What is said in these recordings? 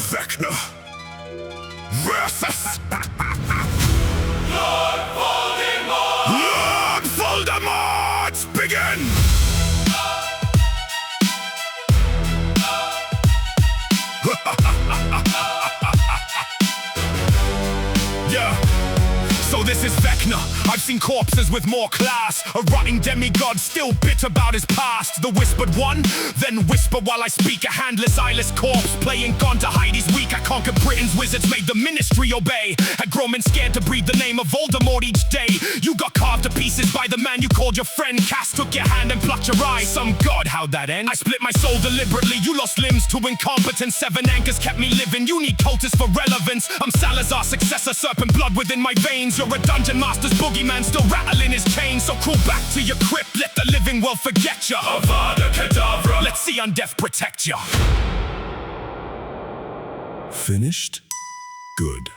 Vecna versus Lord Voldemort! Lord Voldemort! Begin! Yeah. So this is Vecna. I've seen corpses with more class. A rotting demigod still bitter about his past. The whispered one, then whisper while I speak. A handless, eyeless corpse playing God to hide he's weak. I conquered Britain's wizards, made the ministry obey. Had grown men scared to breathe the name of Voldemort each day. You got carved to pieces by the man you called your friend. Cast took your hand and plucked your eye. Some god, how'd that end? I split my soul deliberately. You lost limbs to incompetence. 7 anchors kept me living. You need cultists for relevance. I'm Salazar's successor, serpent blood within my veins. You're a dungeon master's boogeyman, still rattling his chains. So crawl back to your crypt, let the living world forget ya. Avada Kedavra! Let's see undeath protect ya. Finished? Good.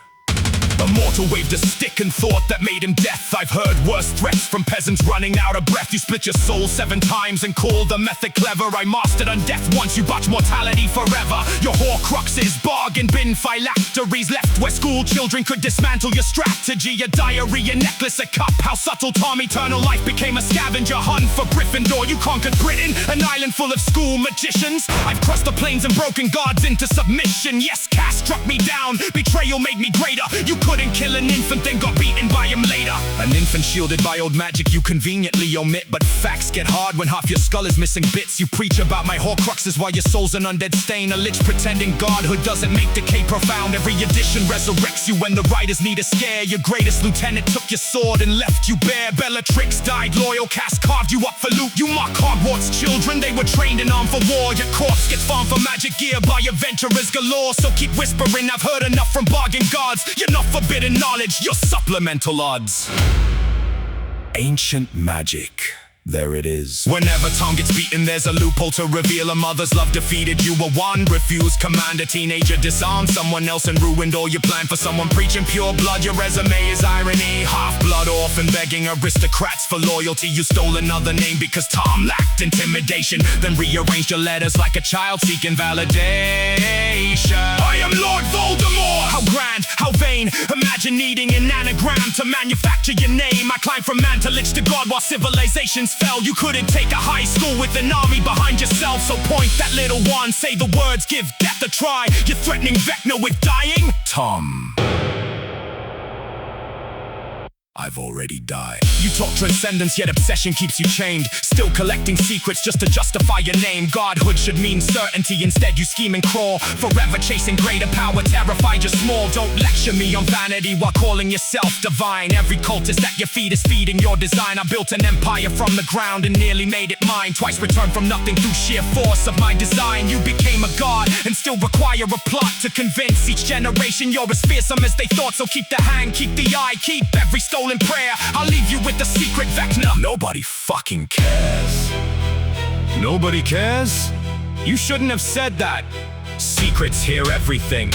A mortal waved a stick and thought that made him death. I've heard worse threats from peasants running out of breath. You split your soul 7 times and called the method clever. I mastered undeath once, you botched mortality forever. Your Horcruxes, bargain bin phylacteries left where school children could dismantle your strategy. A diary, a necklace, a cup. How subtle Tom, eternal life became a scavenger hunt for Gryffindor. You conquered Britain, an island full of school magicians. I've crossed the plains and broken gods into submission. Yes, Cass struck me down, betrayal made me greater. You couldn't kill an infant, then got beaten by him later. An infant shielded by old magic you conveniently omit. But facts get hard when half your skull is missing bits. You preach about my Horcruxes while your soul's an undead stain. A lich pretending godhood doesn't make decay profound. Every edition resurrects you when the writers need a scare. Your greatest lieutenant took your sword and left you bare. Bellatrix died loyal, Cass carved you up for loot. You mock Hogwarts children, they were trained and armed for war. Your corpse gets farmed for magic gear by adventurers galore. So keep whispering, I've heard enough from bargain gods. You're not forbidden knowledge, you're supplemental odds. Ancient magic. There it is. Whenever Tom gets beaten, there's a loophole to reveal. A mother's love defeated, you were one. Refused command, a teenager disarmed someone else and ruined all you planned for someone preaching pure blood. Your resume is irony. Half-blood orphan begging aristocrats for loyalty. You stole another name because Tom lacked intimidation. Then rearranged your letters like a child seeking validation. I am Lord Voldemort! How grand, how vain. Imagine needing an anagram to manufacture your name. I climbed from man to lich to god while civilizations fell. You couldn't take a high school with an army behind yourself. So point that little one, say the words, give death a try. You're threatening Vecna with dying? Tom. I've already died. You talk transcendence, yet obsession keeps you chained. Still collecting secrets just to justify your name. Godhood should mean certainty, instead you scheme and crawl. Forever chasing greater power, terrified you're small. Don't lecture me on vanity while calling yourself divine. Every cultist at your feet is feeding your design. I built an empire from the ground and nearly made it mine. Twice returned from nothing through sheer force of my design. You became a god and still require a plot to convince each generation you're as fearsome as they thought. So keep the hand, keep the eye, keep every stolen prayer. I'll leave you with the secret, Vecna. Nobody fucking cares. Nobody cares? You shouldn't have said that. Secrets hear everything.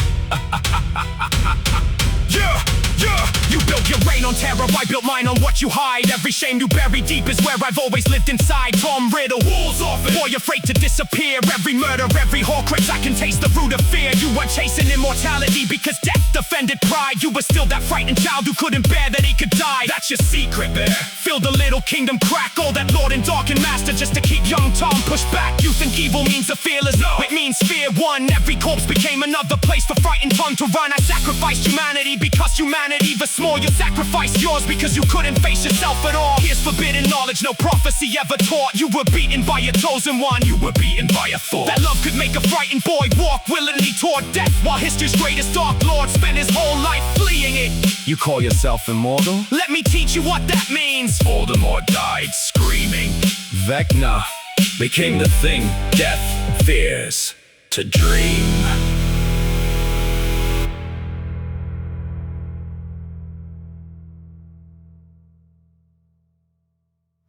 Yeah, you built your reign on terror, I built mine on what you hide. Every shame you bury deep is where I've always lived inside. Tom Riddle, walls off it. Boy, afraid to disappear. Every murder, every Horcrux, I can taste the root of fear. You were chasing immortality because death offended pride. You were still that frightened child who couldn't bear that he could die. That's your secret there. Filled the little kingdom crack, all that lord and dark and master just to keep young Tom pushed back. You think evil means the fearless? No, it means fear won. Every corpse became another place for frightened Tom to run. I sacrificed humanity because humanity was small. You sacrificed yours because you couldn't face yourself at all. Here's forbidden knowledge no prophecy ever taught. You were beaten by a chosen one. You were beaten by a thought. That love could make a frightened boy walk willingly toward death, while history's greatest dark lord spent his whole life fleeing it. You call yourself immortal? Let me teach you what that means. Voldemort died screaming. Vecna became the thing death fears to dream.